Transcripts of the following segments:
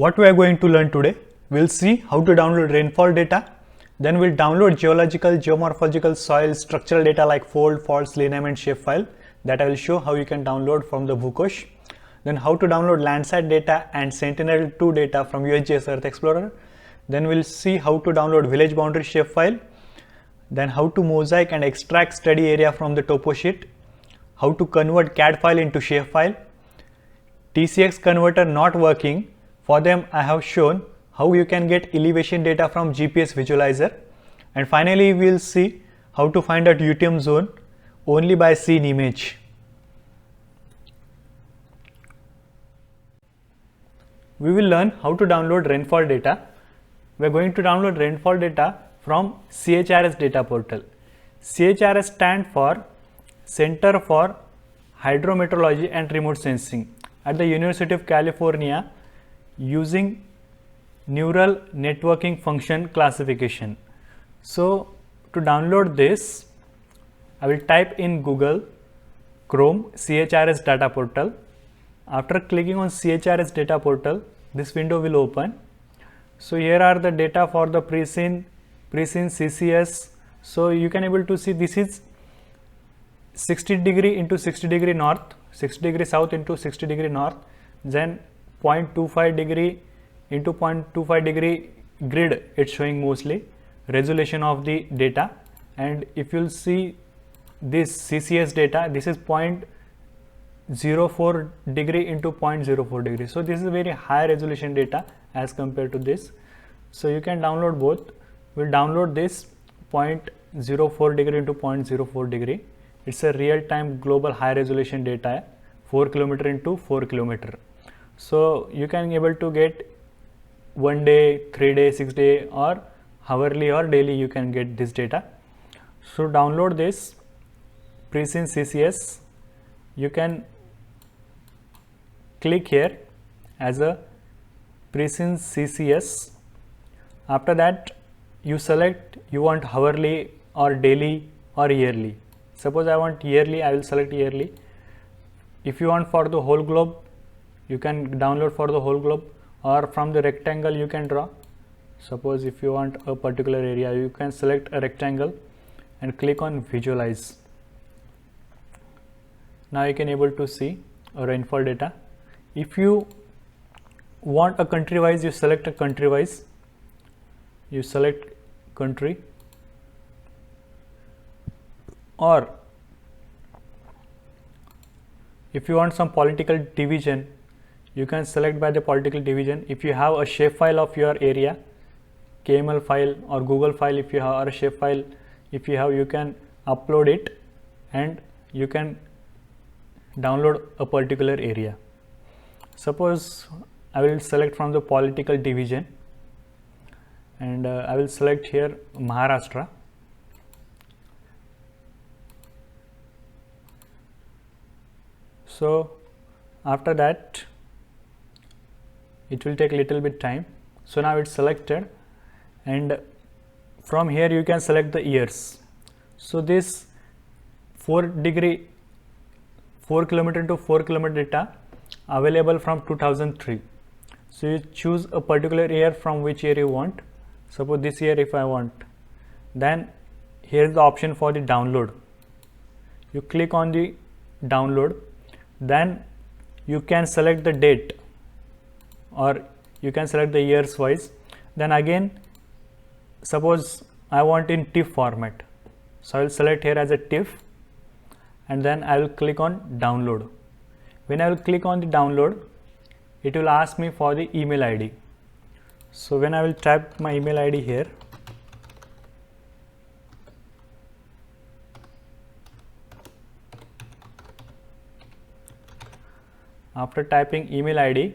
What we are going to learn today, we'll see how to download rainfall data, then we'll download geological, geomorphological, soil, structural data like fold, faults, lineament, shapefile that I will show how you can download from the Bhukosh, then how to download Landsat data and Sentinel-2 data from USGS Earth Explorer, then we'll see how to download village boundary shapefile, then how to mosaic and extract study area from the Toposheet, how to convert CAD file into shapefile, TCX converter not working. For them, I have shown how you can get elevation data from GPS visualizer, and finally we will see how to find out UTM zone only by seeing image. We will learn how to download rainfall data. We are going to download rainfall data from CHRS data portal. CHRS stands for Center for Hydrometeorology and Remote Sensing at the University of California, using neural networking function classification. So to download this, I will type in Google Chrome CHRS data portal. After clicking on CHRS data portal, this window will open. So here are the data for the pre-scene CCS. So you can able to see this is 60 degree into 60 degree north, 60 degree south into 60 degree north, then 0.25 degree into 0.25 degree grid it's showing mostly resolution of the data. And if you'll see this CCS data, this is 0.04 degree into 0.04 degree. So this is very high resolution data as compared to this. So you can download both. We'll download this 0.04 degree into 0.04 degree. It's a real-time global high resolution data, 4 kilometer into 4 kilometer. So you can able to get 1 day, 3 day, 6 day, or hourly or daily you can get this data. So download this pre-scene CCS. You can click here as a pre-scene CCS. After that you select you want hourly or daily or yearly. Suppose I want yearly, I will select yearly. If you want for the whole globe, you can download for the whole globe, or from the rectangle you can draw. Suppose if you want a particular area, you can select a rectangle and click on visualize. Now you can able to see a rainfall data. If you want a country wise, you select a country wise. You select country, or if you want some political division, you can select by the political division. If you have a shapefile of your area, KML file or Google file, if you have, or a shapefile, if you have, you can upload it and you can download a particular area. Suppose I will select from the political division, and I will select here Maharashtra. So after that it will take little bit time. So now it's selected, and from here you can select the years. So this 4 kilometer to 4 kilometer data available from 2003. So you choose a particular year from which year you want. Suppose this year if I want, then here is the option for the download. You click on the download, then you can select the date, or you can select the years wise. Then again, suppose I want in TIFF format, so I will select here as a TIFF, and then I will click on download. When I will click on the download, it will ask me for the email ID. So when I will type my email ID here, after typing email ID,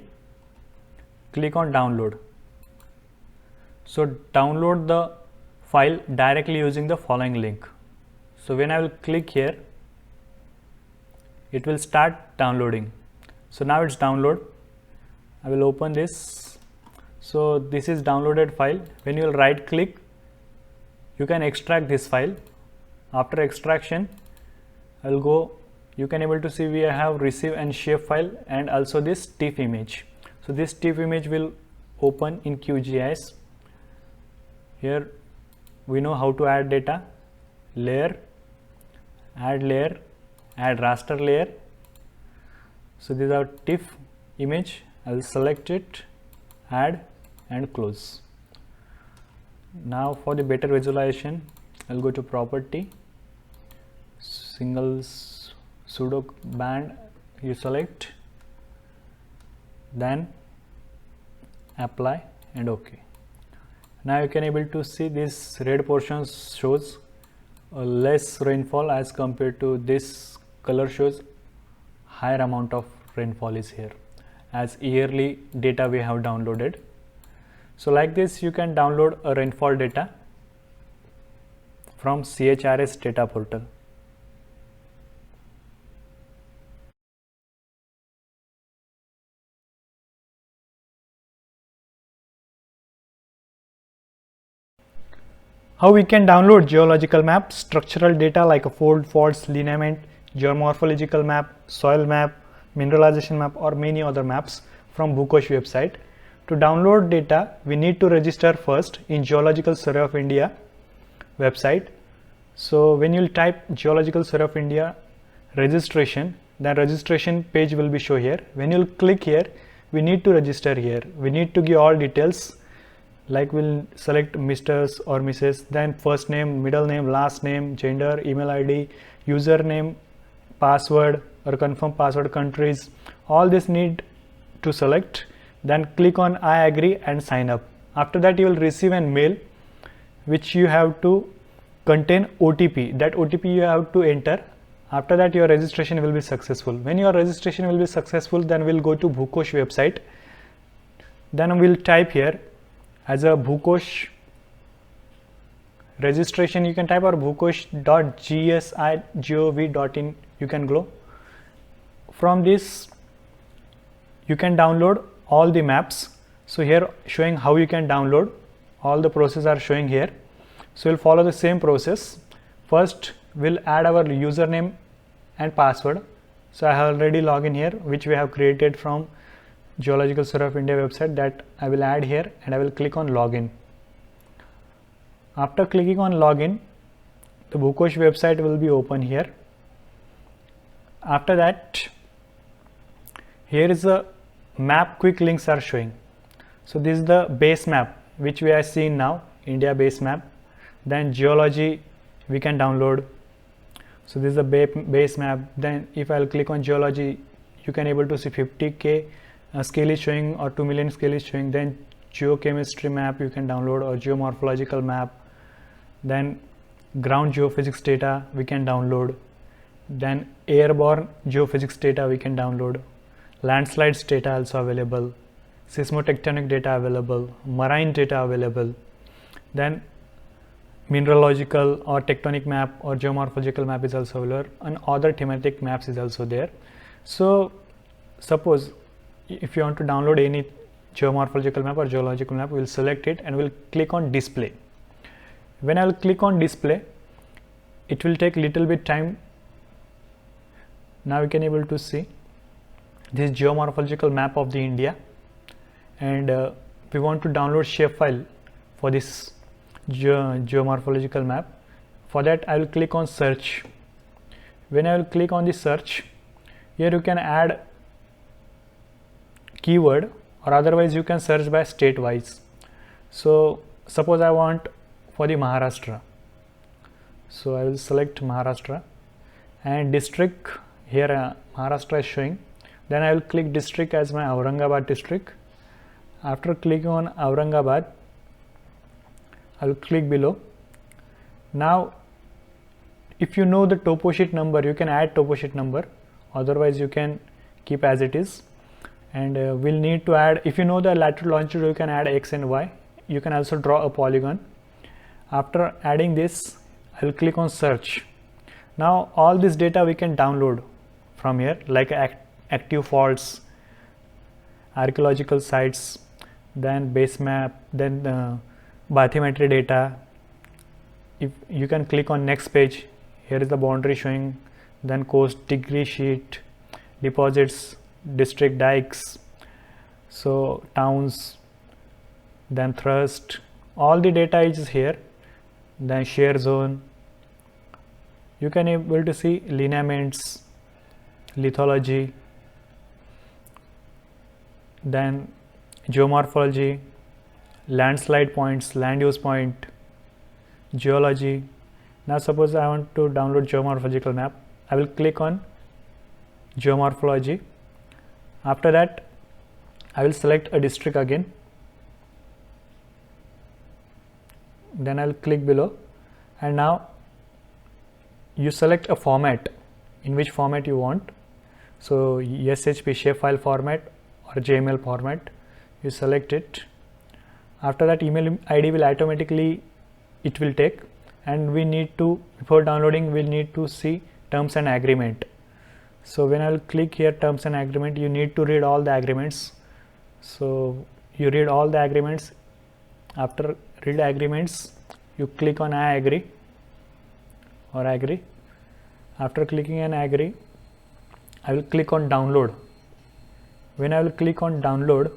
click on download. So download the file directly using the following link. So when I will click here, it will start downloading. So now it's download. I will open this. So this is downloaded file. When you will right click, you can extract this file. After extraction, I will go you can able to see we have receive and shape file and also this TIFF image. So this TIFF image will open in QGIS. Here we know how to add data, layer, add raster layer. So this is our TIFF image. I will select it, add and close. Now for the better visualization, I'll go to property, single pseudo band you select, then apply and OK. Now you can able to see this red portion shows less rainfall as compared to this color shows higher amount of rainfall is here as yearly data we have downloaded. So like this you can download a rainfall data from CHRS data portal. How we can download geological map, structural data like a fold, faults, lineament, geomorphological map, soil map, mineralization map or many other maps from Bhukosh website. To download data, we need to register first in Geological Survey of India website. So when you type Geological Survey of India registration, the registration page will be shown here. When you click here, we need to register here. We need to give all details, like we'll select Mr. or Mrs., then first name, middle name, last name, gender, email ID, username, password or confirm password, countries. All this need to select. Then click on I agree and sign up. After that you will receive an mail which you have to contain OTP. That OTP you have to enter. After that your registration will be successful. When your registration will be successful, then we'll go to Bhukosh website. Then we'll type here as a Bhukosh registration, you can type or bhukosh.gsi.gov.in you can go. From this you can download all the maps. So here showing how you can download, all the process are showing here. So we'll follow the same process. First we'll add our username and password. So I have already logged in here, which we have created from Geological Survey of India website, that I will add here and I will click on login. After clicking on login, the Bhukosh website will be open here. After that, here is a map quick links are showing. So this is the base map which we are seeing now, India base map. Then geology we can download. So this is the base map. Then if I'll click on geology, you can able to see 50K scale is showing or 2 million scale is showing. Then geochemistry map you can download or geomorphological map. Then ground geophysics data we can download. Then airborne geophysics data we can download. Landslides data also available. Seismotectonic data available. Marine data available. Then mineralogical or tectonic map or geomorphological map is also available, and other thematic maps is also there. So suppose if you want to download any geomorphological map or geological map, we will select it and we'll click on display. When I will click on display, it will take little bit time. Now you can able to see this geomorphological map of the India, and we want to download Shapefile for this geomorphological map. For that I will click on search. When I will click on the search, here you can add keyword, or otherwise you can search by state wise. So suppose I want for the Maharashtra, so I will select Maharashtra, and district here Maharashtra is showing. Then I will click district as my Aurangabad district. After clicking on Aurangabad, I will click below. Now if you know the Toposheet number, you can add Toposheet number, otherwise you can keep as it is. And we'll need to add, if you know the latitude longitude, you can add X and Y. You can also draw a polygon. After adding this, I will click on search. Now all this data we can download from here, like active faults, archaeological sites, then base map, then bathymetry data. If you can click on next page, here is the boundary showing, then coast, degree sheet, deposits, district, dikes, so towns, then thrust, all the data is here. Then shear zone, you can able to see lineaments, lithology, then geomorphology, landslide points, land use point, geology. Now suppose I want to download geomorphological map, I will click on geomorphology. After that I will select a district again, then I will click below, and now you select a format, in which format you want. So SHP Shapefile format or JML format, you select it. After that email ID will automatically it will take, and we need to, before downloading we need to see terms and agreement. So when I will click here terms and agreement, you need to read all the agreements. So you read all the agreements. After read agreements, you click on I agree or agree. After clicking on agree, I will click on download. When I will click on download,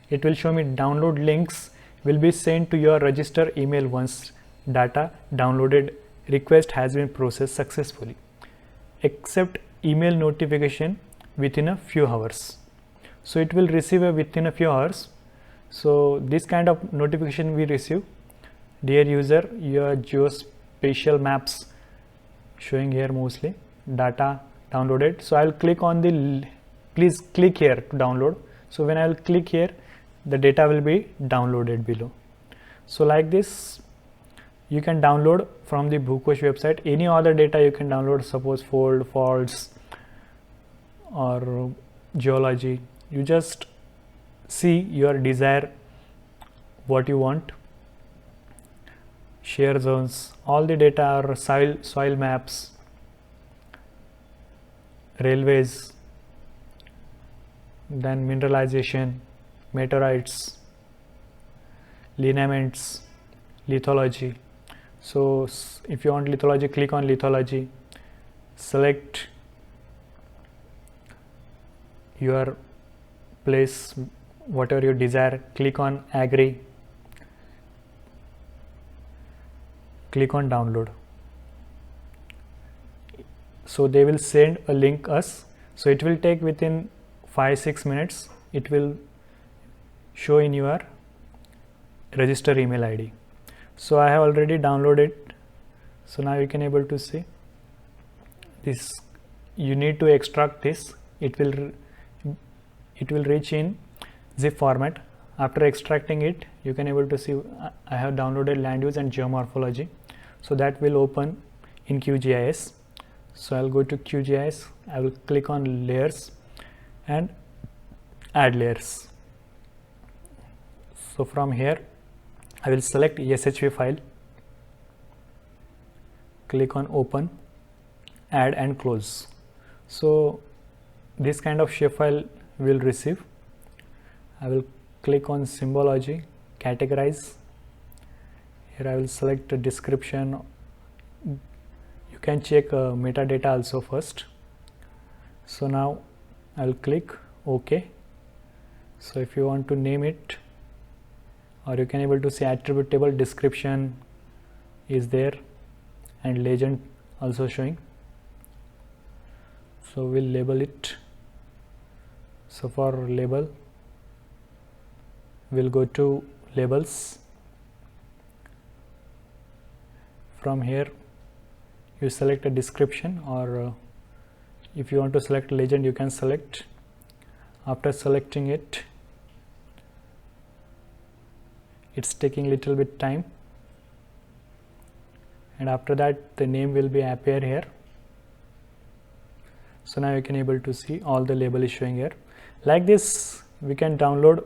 it will show me download links will be sent to your register email once data downloaded request has been processed successfully. Accept email notification within a few hours. So it will receive within a few hours. So this kind of notification we receive. Dear user, your geospatial maps showing here mostly data downloaded. So I will click on the please click here to download. So when I will click here, the data will be downloaded below. So like this you can download from the Bhukosh website any other data you can download, suppose fold, faults or geology. You just see your desire, what you want, shear zones, all the data are soil maps, railways, then mineralization, meteorites, lineaments, lithology. So if you want lithology, click on lithology, select your place, whatever you desire, click on agree, click on download. So they will send a link us. So it will take within 5-6 minutes, it will show in your register email ID. So I have already downloaded. So now you can able to see this. You need to extract this. It will reach in zip format. After extracting it, you can able to see I have downloaded land use and geomorphology. So that will open in QGIS. So I'll go to QGIS. I will click on layers and add layers. So from here I will select SHP file, click on open, add and close. So this kind of shapefile will receive. I will click on symbology, categorize. Here I will select a description. You can check metadata also first. So now I will click OK. So if you want to name it, or you can able to see attribute table description is there and legend also showing. So we'll label it. So for label, we'll go to labels. From here you select a description, or if you want to select legend you can select. After selecting it, it's taking little bit time, and after that the name will be appear here. So now you can able to see all the label is showing here. Like this we can download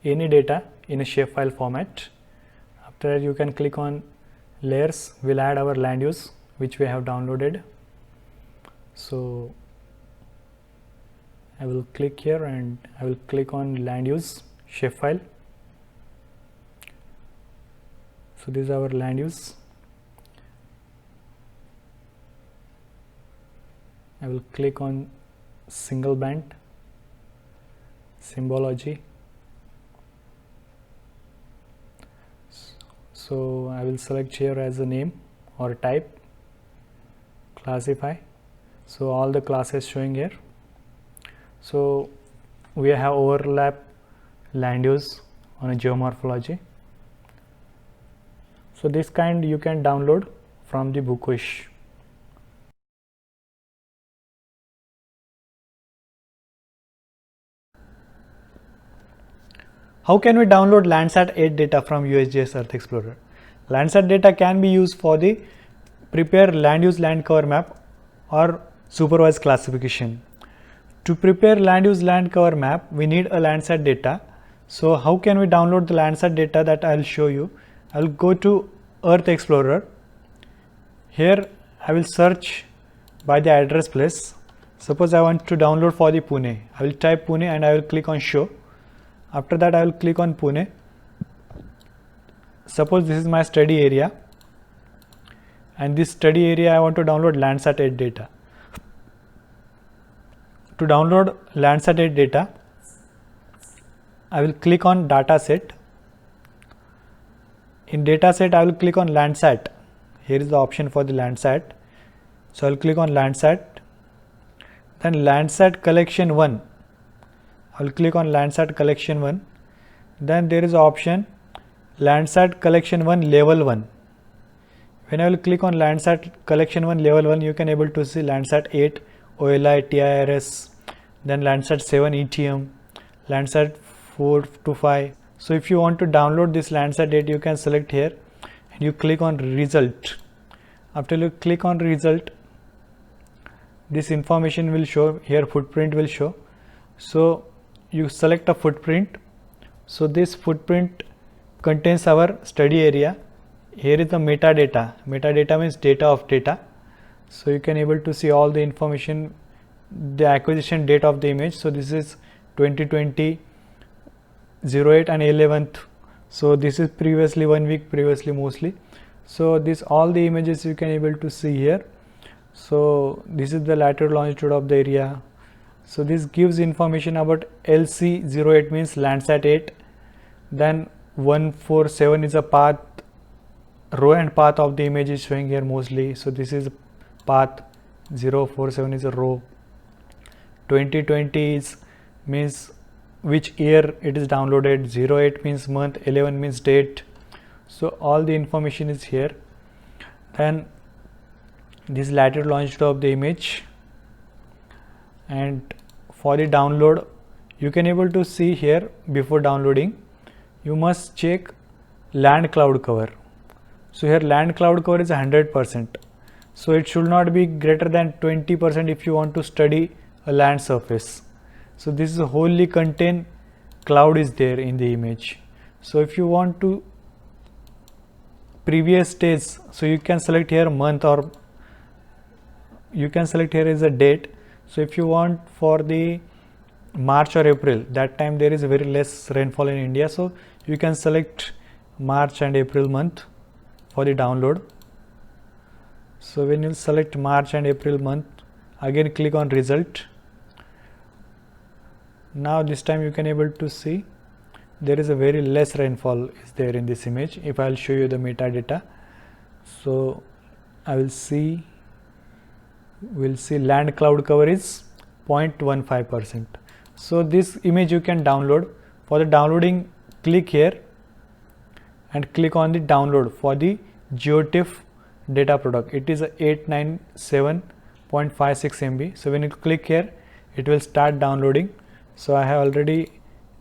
any data in a shapefile format. After that you can click on layers. We'll add our land use which we have downloaded. So I will click here and I will click on land use shapefile. So this is our land use. I will click on single band, symbology, So I will select here as a name or type, classify. So all the classes showing here. So we have overlap land use on a geomorphology. So this kind you can download from the Bookish. How can we download Landsat 8 data from USGS Earth Explorer? Landsat data can be used for the prepare land use land cover map or supervised classification. To prepare land use land cover map, we need a Landsat data. So how can we download the Landsat data? That I'll show you. I'll go to Earth Explorer. Here I will search by the address place. Suppose I want to download for the Pune. I will type Pune and I will click on show. After that I will click on Pune. Suppose this is my study area, and this study area I want to download Landsat 8 data. To download Landsat 8 data, I will click on dataset. In dataset I will click on Landsat. Here is the option for the Landsat. So I will click on Landsat. Then Landsat collection 1. I will click on Landsat collection 1. Then there is option Landsat collection 1 level 1. When I will click on Landsat collection 1 level 1, you can able to see Landsat 8 OLI TIRS, then Landsat 7 ETM, Landsat 4 to 5. So if you want to download this Landsat 8, you can select here and you click on result. After you click on result, this information will show here, footprint will show. So you select a footprint. So this footprint contains our study area. Here is the metadata. Metadata means data of data. So you can able to see all the information, the acquisition date of the image. So this is 2020 08 and 11th. So this is previously 1 week, previously mostly. So this all the images you can able to see here. So this is the lateral longitude of the area. So this gives information about LC08 means Landsat 8. Then 147 is a path, row and path of the image is showing here mostly. So this is path, 047 is a row. 2020 is means which year it is downloaded, 08 means month, 11 means date. So all the information is here. Then this lateral longitude of the image, and for the download you can able to see here, before downloading you must check land cloud cover. So here land cloud cover is 100%. So it should not be greater than 20% if you want to study a land surface. So this is wholly contain cloud is there in the image. So if you want to previous days, so you can select here month, or you can select here is a date. So if you want for the March or April, that time there is very less rainfall in India, so you can select March and April month for the download. So when you select March and April month, again click on result. Now this time you can able to see there is a very less rainfall is there in this image. If I will show you the metadata, so I will see, we'll see land cloud cover is 0.15%. So this image you can download. For the downloading, click here and click on the download for the Geotech data product. It is a 897.56 MB. So when you click here, it will start downloading. So I have already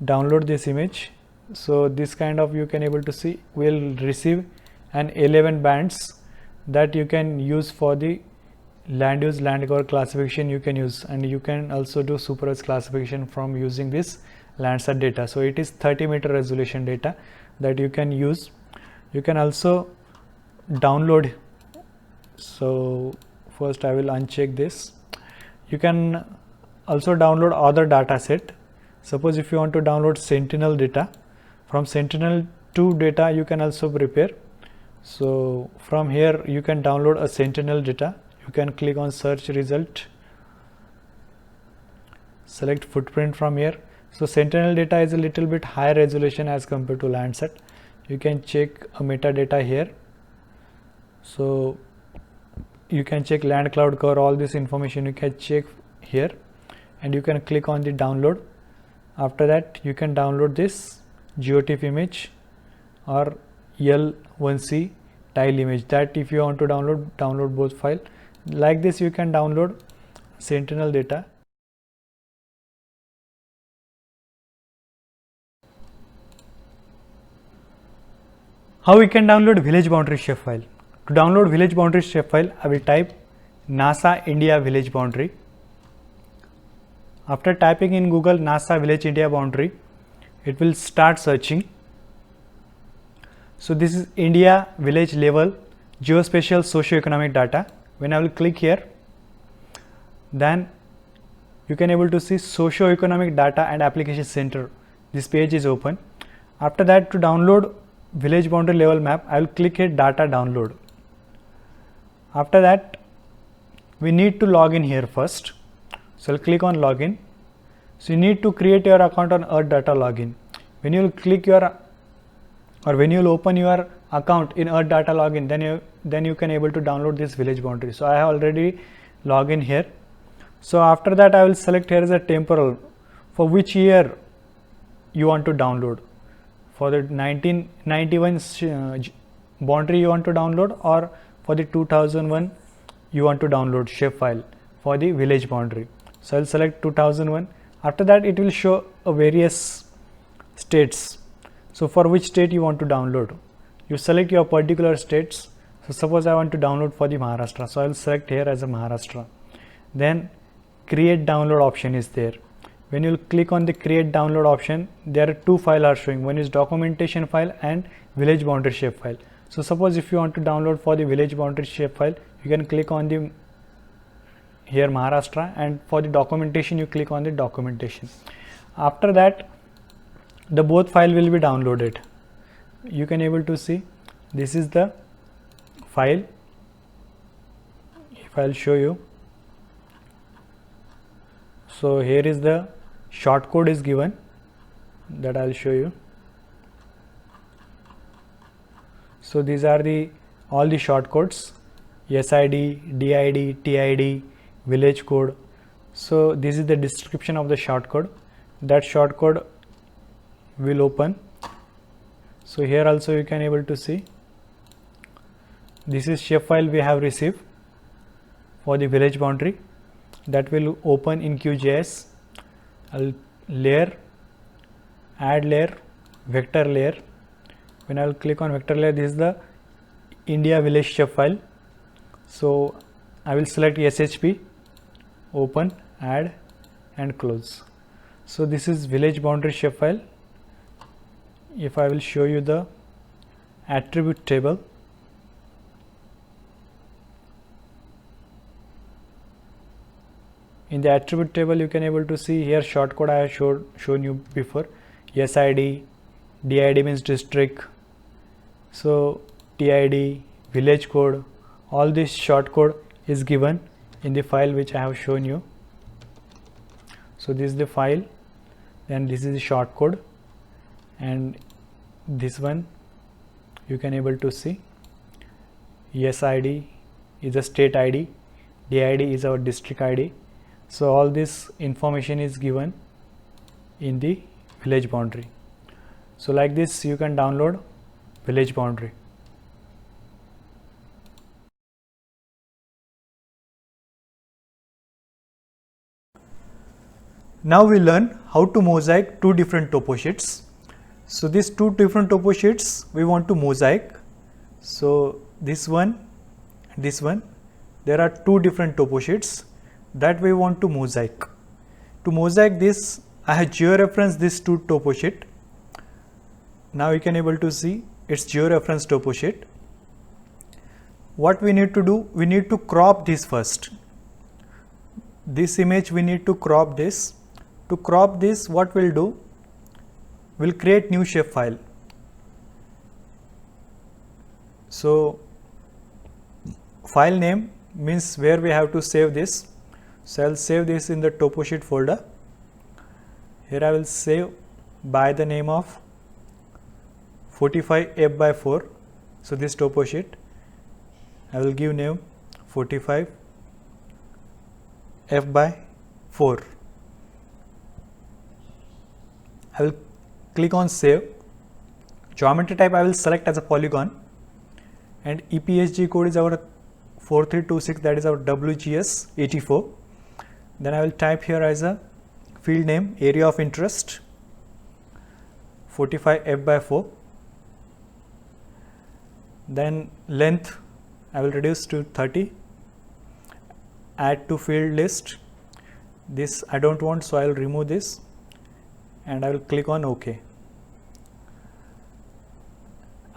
downloaded this image. So this kind of you can able to see will receive an 11 bands that you can use for the land use land cover classification you can use, and you can also do supervised classification from using this Landsat data. So it is 30-meter resolution data that you can use. You can also download. So first I will uncheck this. You can also download other data set. Suppose if you want to download Sentinel data, from Sentinel-2 data you can also prepare. So from here you can download a Sentinel data. You can click on search result, select footprint from here. So Sentinel data is a little bit higher resolution as compared to Landsat. you can check a metadata here. So you can check land cloud cover, all this information you can check here, and you can click on the download. After that you can download this GeoTIFF image or L1C tile image. That if you want to download both files. Like this you can download Sentinel data. How we can download village boundary shapefile? To download village boundary shapefile, I will type NASA India village boundary. After typing in Google NASA village India boundary, it will start searching. So this is India village level geospatial socio-economic data. When I will click here, then you can able to see socio-economic data and application center. This page is open. After that, to download village boundary level map, I will click here data download. After that, we need to log in here first. So I'll click on login. So you need to create your account on Earth Data Login. When you will click your when you will open your account in Earth Data Login, then you can able to download this village boundary. So I have already logged in here. So after that, I will select here as a temporal for which year you want to download. For the 1991 boundary you want to download, or for the 2001 you want to download shapefile for the village boundary. So I'll select 2001. After that, it will show various states. So for which state you want to download, you select your particular states. So suppose I want to download for the Maharashtra, so I will select here as a Maharashtra. Then create download option is there. When you click on the create download option, there are two files are showing. One is documentation file and village boundary shapefile. So suppose if you want to download for the village boundary shapefile, you can click on the here Maharashtra, and for the documentation you click on the documentation. After that, the both file will be downloaded. You can able to see this is the file. If I'll show you, so here is the short code is given, that I'll show you. So these are the all the short codes: SID, DID, TID, village code. So this is the description of the short code. That short code will open. So here also you can able to see this is shapefile we have received for the village boundary. That will open in QGIS. I'll layer, add layer, vector layer. When I will click on vector layer, this is the India village shapefile. So I will select SHP, open, add and close. So this is village boundary shapefile. If I will show you the attribute table, in the attribute table you can able to see here short code I have shown you before. SID, DID means district, so TID, village code, all this short code is given in the file which I have shown you. So this is the file, then this is the short code, and this one you can able to see. SID is a state ID, DID is our district ID. So all this information is given in the village boundary. So like this you can download village boundary. Now we learn how to mosaic two different topo sheets. So these two different topo sheets we want to mosaic. So this one, there are two different topo sheets that we want to mosaic. To mosaic this, I have georeferenced this two topo sheet. Now you can able to see it's georeference topo sheet. What we need to do, we need to crop this first. This image we need to crop this. To crop this, what we'll do, we'll create new shapefile. So file name means where we have to save this. So I'll save this in the Toposheet folder. Here I will save by the name of 45 f by 4. So this topo sheet, I will give name 45 f by 4. I will click on save. Geometry type I will select as a polygon, and EPSG code is our 4326, that is our WGS 84. Then I will type here as a field name area of interest 45 f by 4. Then length I will reduce to 30. Add to field list. This I don't want, so I will remove this and I will click on OK.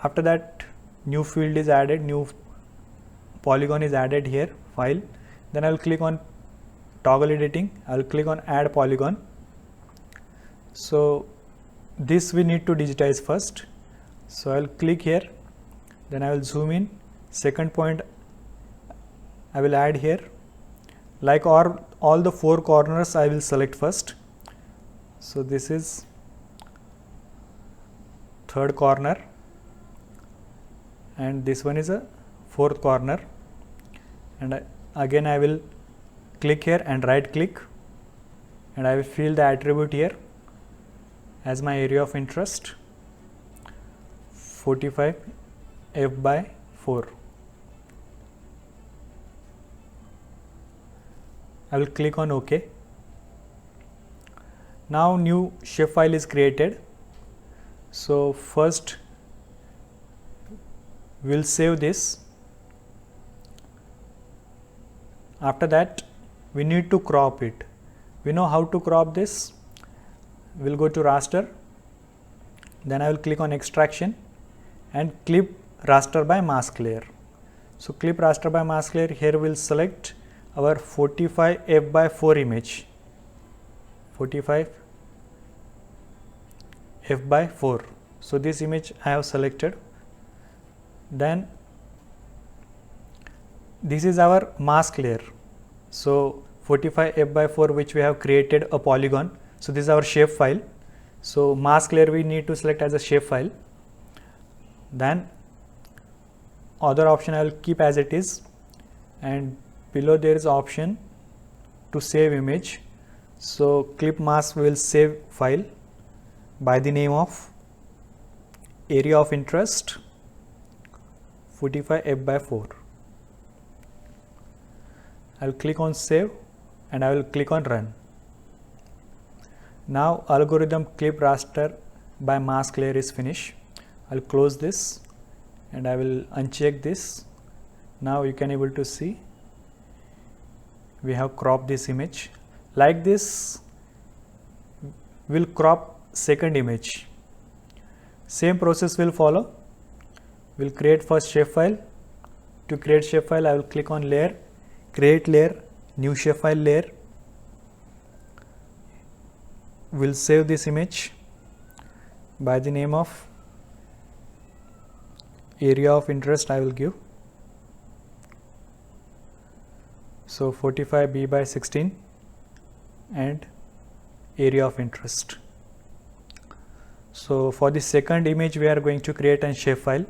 After that, new field is added, new polygon is added here, file. Then I will click on toggle editing. I will click on add polygon. So this we need to digitize first. So I will click here. Then I will zoom in. Second point I will add here. Like all the 4 corners I will select first. So this is third corner, and this one is a fourth corner, and again I will click here and right click, and I will fill the attribute here as my area of interest 45 f by 4. I will click on OK. Now new shapefile is created. So first we will save this. After that we need to crop it. We know how to crop this. We will go to raster. Then I will click on extraction and clip raster by mask layer. So clip raster by mask layer, here we will select our 45 f by 4 image, 45 f by 4. So this image I have selected. Then this is our mask layer. So 45 f by 4, which we have created a polygon. So this is our shape file. So mask layer we need to select as a shape file. Then other option I will keep as it is, and below there is option to save image. So clip mask will save file by the name of area of interest 45 f by 4. I will click on save and I will click on run. Now algorithm clip raster by mask layer is finished. I will close this and I will uncheck this. Now you can able to see we have cropped this image. Like this we will crop second image. Same process will follow. We will create first shapefile. To create shapefile I will click on layer, create layer, new shapefile layer. We will save this image by the name of area of interest I will give. So 45 b by 16 and area of interest. So for the second image we are going to create a shapefile.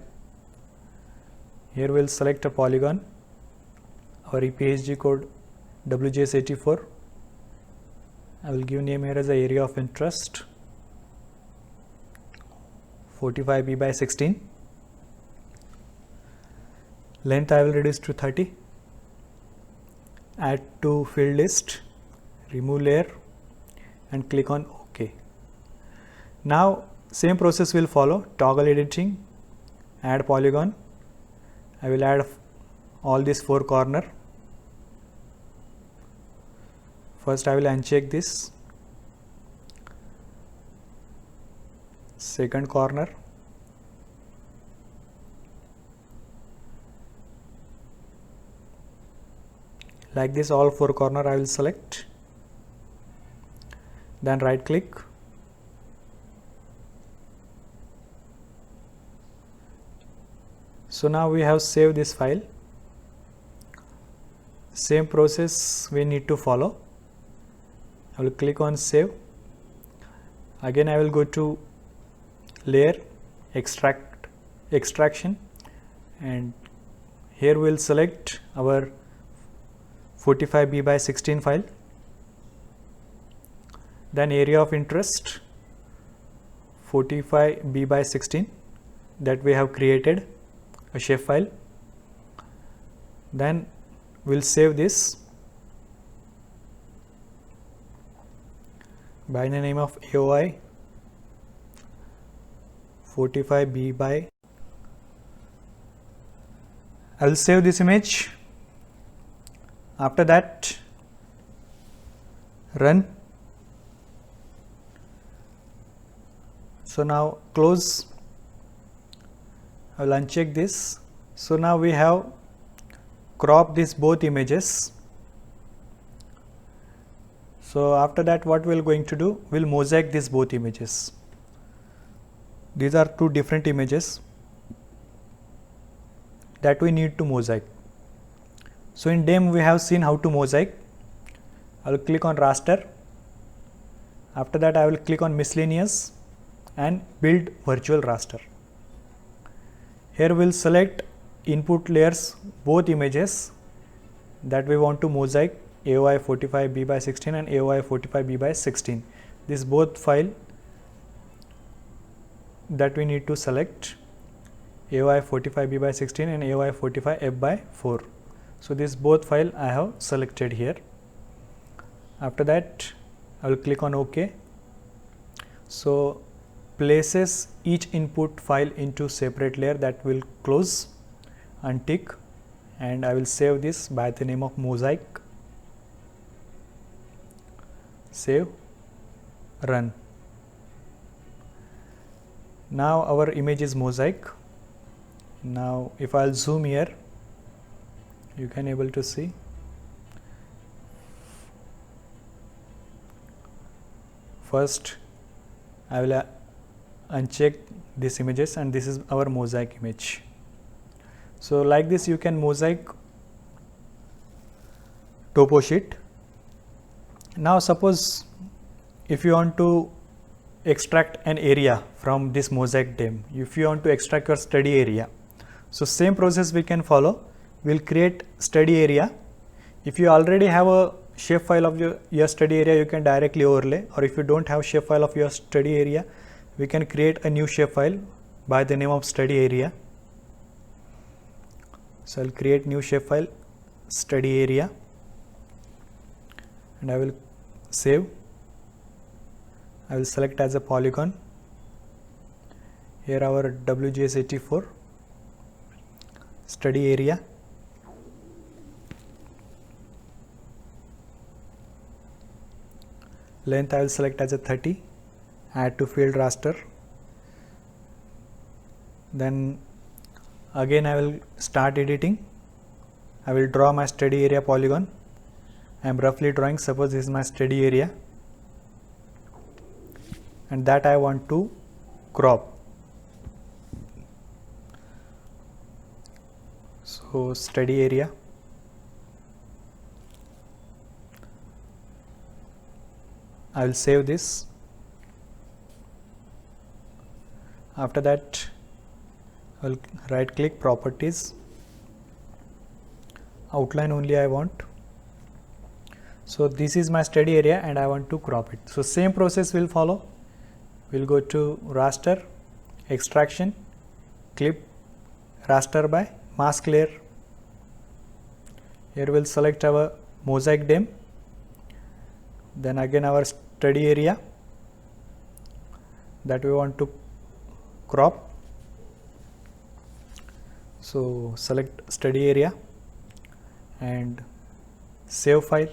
Here we will select a polygon, our EPSG code WGS84. I will give name here as the area of interest 45 b by 16. Length I will reduce to 30. Add to field list, remove layer and click on OK. Now same process will follow. Toggle editing, add polygon. I will add all these 4 corner. First I will uncheck this. Second corner. Like this all 4 corner I will select. Then right click. So now we have saved this file. Same process we need to follow. I will click on save. Again I will go to layer, extraction, and here we will select our 45B by 16 file. Then area of interest 45B by 16 that we have created a shapefile. Then we'll save this by the name of AOI 45B by. I will save this image. After that, run. So now close. I will uncheck this. So now we have cropped these both images. So after that, what we are going to do, we will mosaic these both images. These are two different images that we need to mosaic. So in DEM we have seen how to mosaic. I will click on raster. After that, I will click on miscellaneous and build virtual raster. Here we will select input layers, both images that we want to mosaic, AOI 45B by 16 and AOI 45B by 16. This both file that we need to select, AOI 45B by 16 and AOI 45F by 4. So this both file I have selected here. After that, I will click on OK. So places each input file into separate layer, that will close and tick, and I will save this by the name of mosaic. Save, run. Now our image is mosaic. Now if I'll zoom here, you can able to see. First I will uncheck these images, and this is our mosaic image. So like this you can mosaic Toposheet. Now suppose if you want to extract an area from this mosaic DEM, if you want to extract your study area, so same process we can follow. We'll create study area. If you already have a shapefile of your study area, you can directly overlay, or if you don't have shapefile of your study area, we can create a new shapefile by the name of study area. So I'll create new shapefile, study area, and I will save. I will select as a polygon. Here our WGS84 study area. Length I will select as a 30. Add to field raster. Then again I will start editing. I will draw my study area polygon. I am roughly drawing, suppose this is my study area, and that I want to crop. So study area, I will save this. After that, I will right click properties, outline only I want. So this is my study area and I want to crop it. So same process will follow. We'll go to raster, extraction, clip raster by mask layer. Here we'll select our mosaic DEM, then again our study area that we want to crop. So select study area and save file.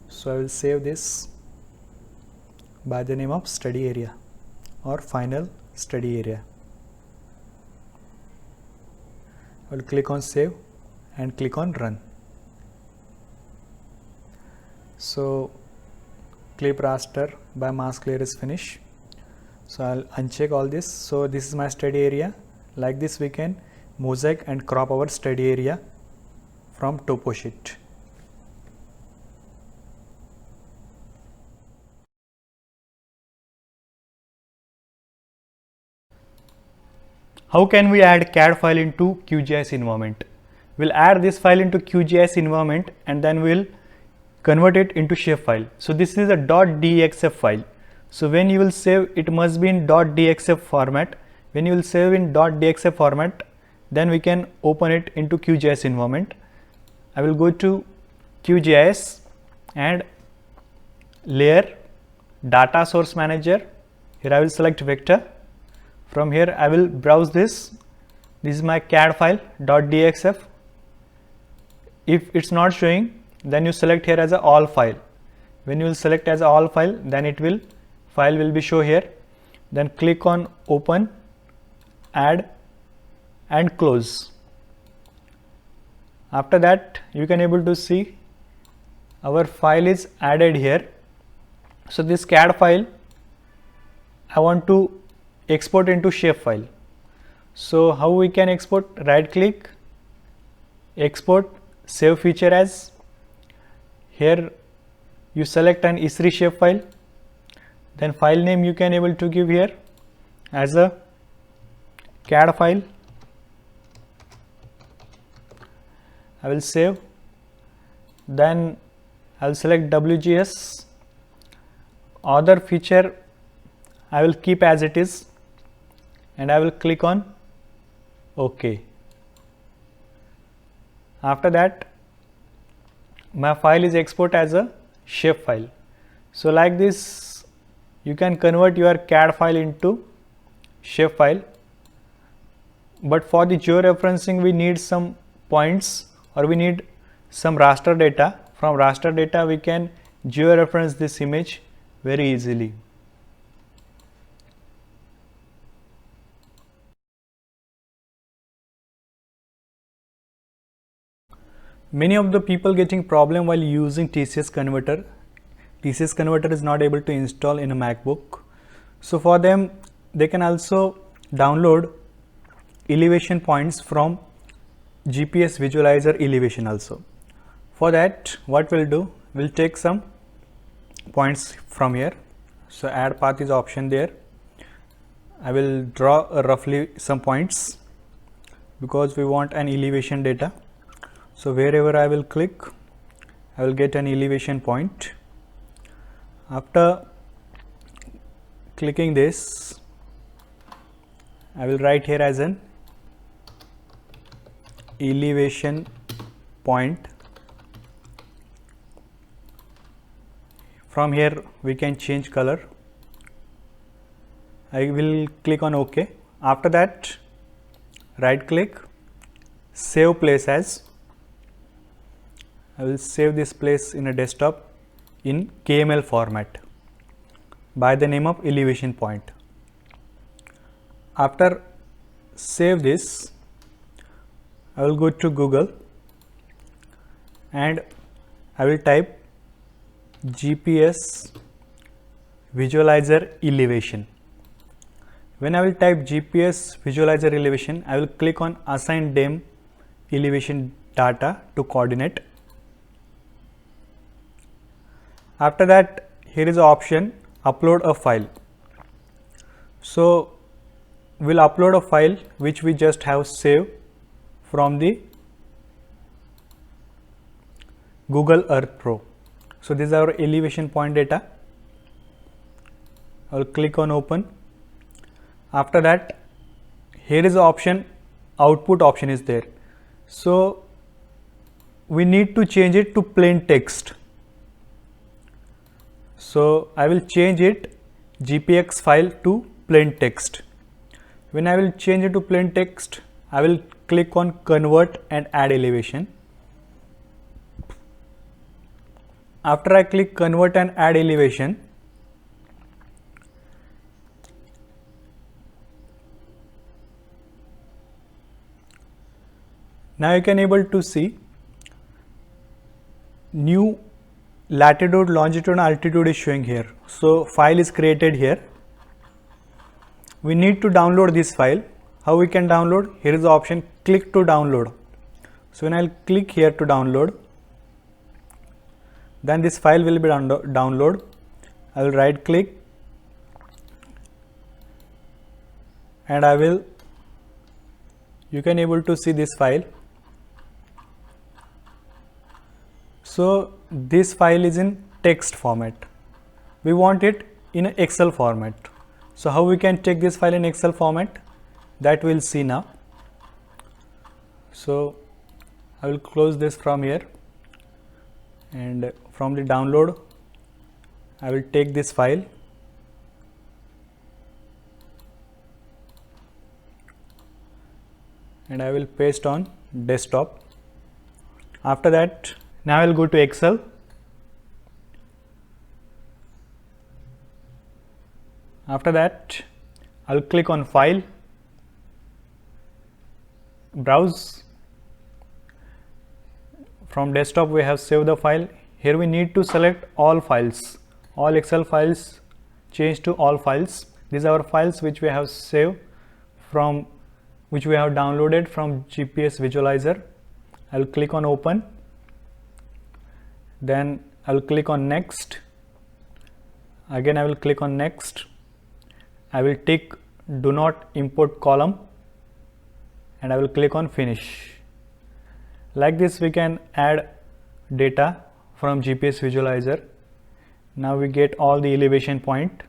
So I will save this by the name of study area or final study area. I will click on save and click on run. So clip raster by mask layer is finished. So I'll uncheck all this. So this is my study area. Like this we can mosaic and crop our study area from Toposheet. How can we add CAD file into QGIS environment? We'll add this file into QGIS environment and then we'll convert it into Shapefile. So this is a .dxf file. So when you will save, it must be in .dxf format. When you will save in .dxf format, then we can open it into QGIS environment. I will go to QGIS and layer, data source manager. Here I will select vector. From here I will browse this. This is my CAD file .dxf. If it's not showing, then you select here as a all file. When you will select as a all file, then file will be show here. Then click on open, add and close. After that you can able to see our file is added here. So this CAD file I want to export into Shapefile. So how we can export? Right click, export, save feature as. Here you select an E3 shapefile. Then file name you can able to give here as a CAD file. I will save. Then I will select WGS. Other feature I will keep as it is and I will click on OK. After that my file is export as a shapefile. So like this you can convert your CAD file into shapefile. But for the georeferencing we need some points or we need some raster data. From raster data we can georeference this image very easily. Many of the people getting problem while using TCX Converter. TCX Converter is not able to install in a MacBook. So for them, they can also download elevation points from GPS Visualizer elevation also. For that, what we'll do, we'll take some points from here. So add path is option there. I will draw roughly some points because we want an elevation data. So wherever I will click, I will get an elevation point. After clicking this, I will write here as an elevation point. From here we can change color. I will click on OK. After that, right click, save place as. I will save this place in a desktop in KML format by the name of elevation point. After save this, I will go to Google and I will type GPS Visualizer elevation. When I will type GPS Visualizer elevation, I will click on assign DEM elevation data to coordinate. After that, here is the option upload a file. So we'll upload a file which we just have saved from the Google Earth Pro. So this is our elevation point data. I will click on open. After that, here is the option, output option is there. So we need to change it to plain text. So I will change it GPX file to plain text. When I will change it to plain text, I will click on convert and add elevation. After I click convert and add elevation, now you can able to see new latitude, longitude and altitude is showing here. So file is created here. We need to download this file. How we can download? Here is the option click to download. So when I'll click here to download, then this file will be download. I will right click and I will you can able to see this file. So this file is in text format. We want it in an Excel format. So how we can take this file in Excel format, that we'll see now. So I will close this from here, and from the download I will take this file and I will paste on desktop. After that, now I will go to Excel. After that, I'll click on File, Browse. From desktop we have saved the file. Here we need to select all files, all Excel files, change to all files. These are our files which we have saved from, which we have downloaded from GPS Visualizer. I'll click on Open. Then I'll click on Next. Again I will click on Next. I will tick Do Not Import Column and I will click on Finish. Like this we can add data from GPS Visualizer. Now we get all the elevation point.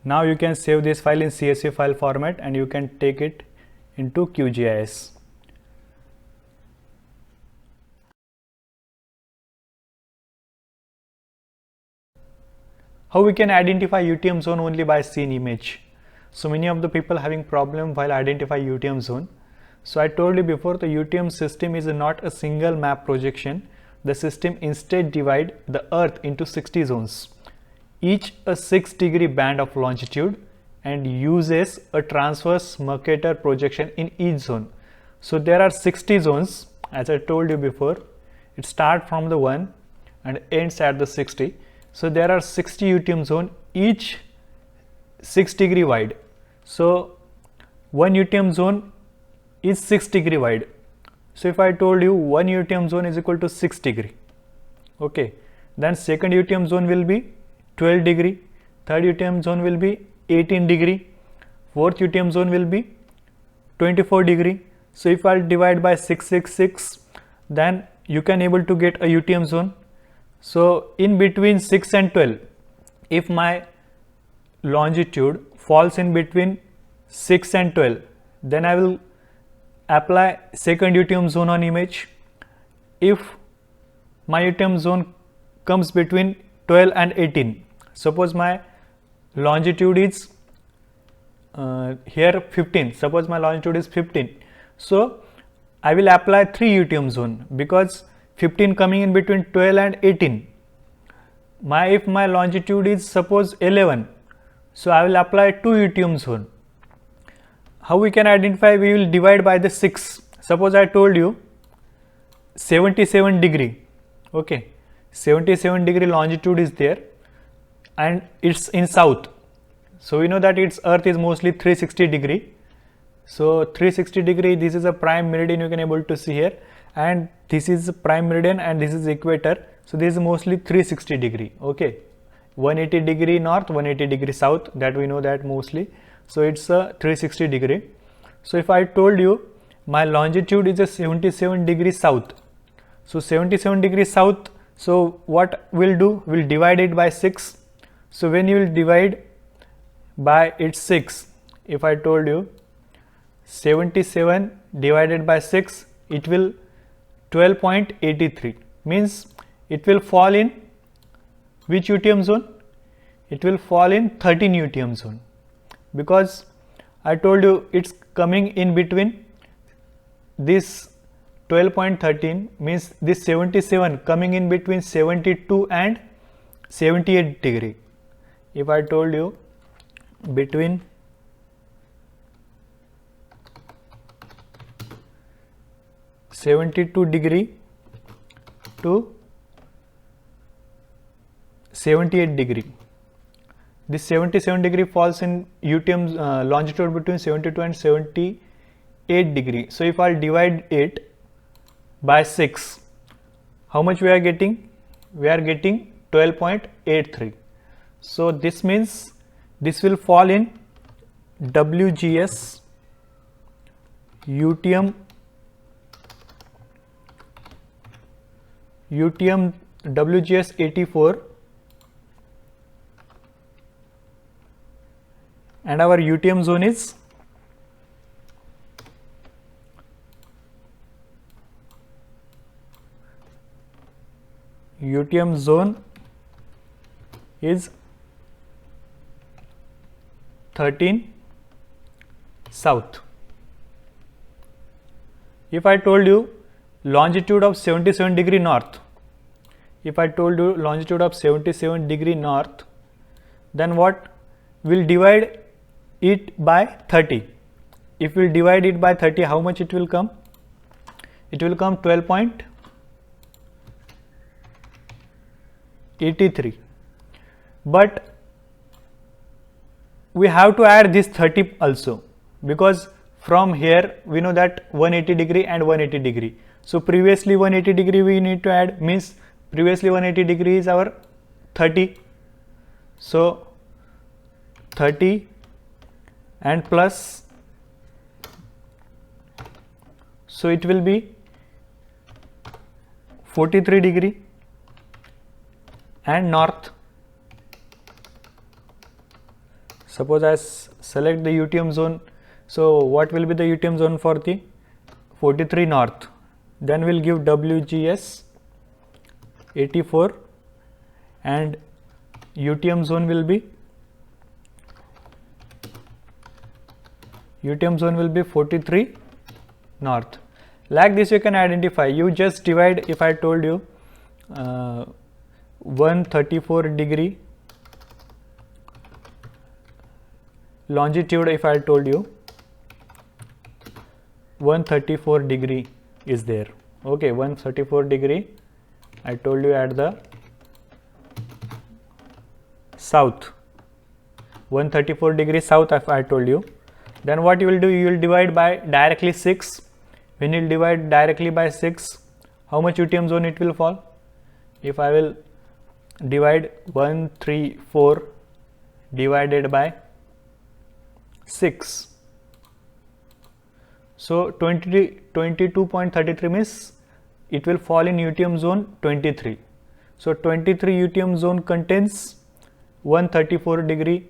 Now you can save this file in CSV file format and you can take it into QGIS. How we can identify UTM zone only by seeing image. So many of the people having problem while identify UTM zone. So I told you before, the UTM system is not a single map projection. The system instead divide the earth into 60 zones, each a 6-degree band of longitude, and uses a transverse Mercator projection in each zone. So there are 60 zones, as I told you before. It starts from the 1 and ends at the 60. So there are 60 UTM zone, each 6-degree wide. So one UTM zone is 6-degree wide. So if I told you one UTM zone is equal to 6 degree, okay, then second UTM zone will be 12 degree, third UTM zone will be 18 degree, fourth UTM zone will be 24 degree. So if I divide by 666, then you can able to get a UTM zone. So in between 6 and 12, if my longitude falls in between 6 and 12, then I will apply second UTM zone on image. If my UTM zone comes between 12 and 18, suppose my longitude is here 15, suppose my longitude is 15, so I will apply 3 UTM zone, because 15 coming in between 12 and 18. If my longitude is suppose 11, so I will apply 2 UTM zone. How we can identify? We will divide by the 6. Suppose I told you 77 degree, okay, 77 degree longitude is there and it's in south. So we know that its earth is mostly 360 degree. So 360 degree, this is a prime meridian, you can able to see here, and this is prime meridian and this is equator. So this is mostly 360 degree, okay, 180 degree north, 180 degree south, that we know that mostly. So it's a 360 degree. So if I told you my longitude is a 77 degree south, so 77 degree south, so what we'll do, we'll divide it by 6. So when you will divide by its 6, if I told you 77 divided by 6, it will 12.83, means it will fall in which UTM zone? It will fall in 13 UTM zone, because I told you it's coming in between this 12.13, means this 77 coming in between 72 and 78 degree. If I told you between 72 degree to 78 degree, this 77 degree falls in UTM longitude between 72 and 78 degree. So if I'll divide it by 6, how much we are getting? We are getting 12.83. So this means this will fall in WGS UTM WGS 84 and our UTM zone is is 13 south. If I told you longitude of 77 degree north, then what? We'll divide it by 30. If we'll divide it by 30, how much it will come? It will come 12.83. But we have to add this 30 also, because from here we know that 180 degree and 180 degree. So previously 180 degree we need to add, means previously 180 degree is our 30. So 30 and plus, so it will be 43 degree and north. Suppose I select the UTM zone. So what will be the UTM zone for the 43 north? Then we'll give WGS 84 and UTM zone will be 43 north. Like this you can identify. You just divide. If I told you 134 degree longitude, if I told you 134 degree is there. Okay, 134 degree I told you at the south, 134 degree south if I told you, then what you will do, you will divide by directly 6. When you divide directly by 6, how much UTM zone it will fall? If I will divide 134 divided by 6, so 22.33 means it will fall in UTM zone 23. So 23 UTM zone contains 134 degree.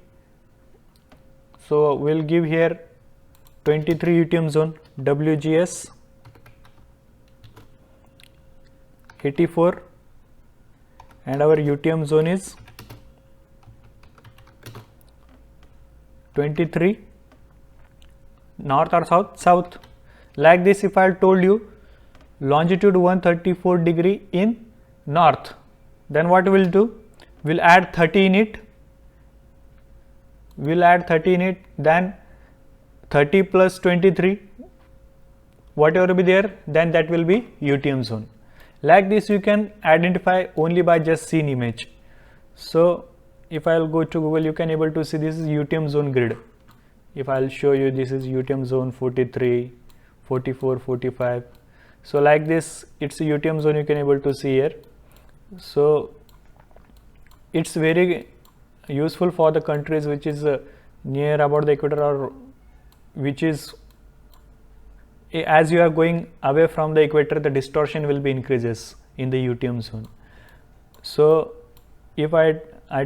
So we'll give here 23 UTM zone, WGS 84 and our UTM zone is 23 north or south? South. Like this, if I told you longitude 134 degree in north, then what we'll do? We'll add 30 in it. Then 30 plus 23, whatever will be there, then that will be UTM zone. Like this you can identify only by just seeing image. So if I'll go to Google, you can able to see this is UTM zone grid. If I'll show you, this is UTM zone 43, 44, 45. So like this, it's a UTM zone you can able to see here. So it's very useful for the countries which is near about the equator, or which is, as you are going away from the equator, the distortion will be increases in the UTM zone. So if I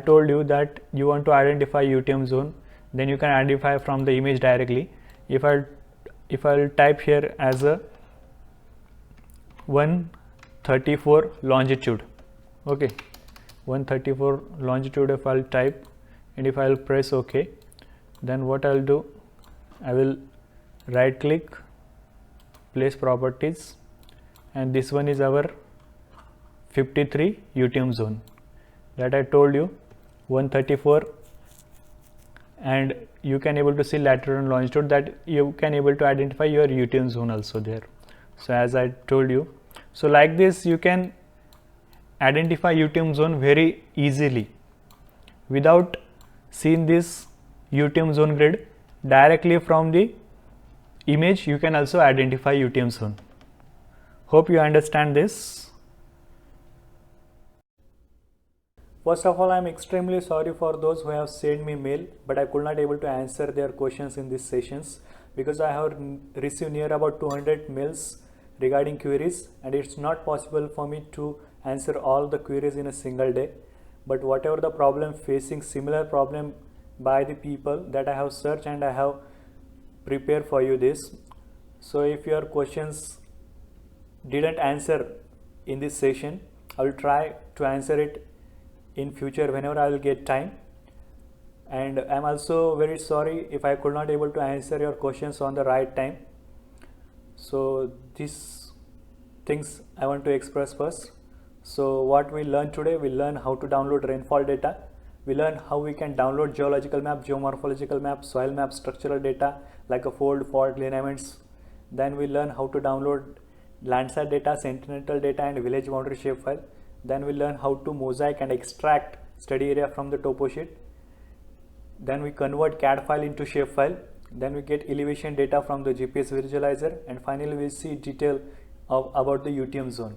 told you that you want to identify UTM zone, then you can identify from the image directly. If I'll type here as a 134 longitude, okay, 134 longitude, if I'll type and if I'll press OK, then what I'll do, I will right click, place properties, and this one is our 53 UTM zone that I told you 134, and you can able to see latitude and longitude, that you can able to identify your UTM zone also there. So as I told you, so like this you can identify UTM zone very easily without seeing this UTM zone grid. Directly from the image you can also identify UTM zone. Hope you understand this. First of all, I am extremely sorry for those who have sent me mail, but I could not able to answer their questions in these sessions because I have received near about 200 mails regarding queries, and it's not possible for me to answer all the queries in a single day. But whatever the problem facing similar problem by the people that I have searched and I have prepared for you this. So if your questions didn't answer in this session, I will try to answer it in future whenever I will get time. And I'm also very sorry if I could not able to answer your questions on the right time. So these things I want to express first. So what we learned today, we learn how to download rainfall data. We learn how we can download geological map, geomorphological map, soil map, structural data like a fold, fault, lineaments. Then we learn how to download landsat data, sentinel data and village boundary shapefile. Then we learn how to mosaic and extract study area from the Toposheet. Then we convert CAD file into shapefile. Then we get elevation data from the GPS visualizer, and finally we see detail about the UTM zone.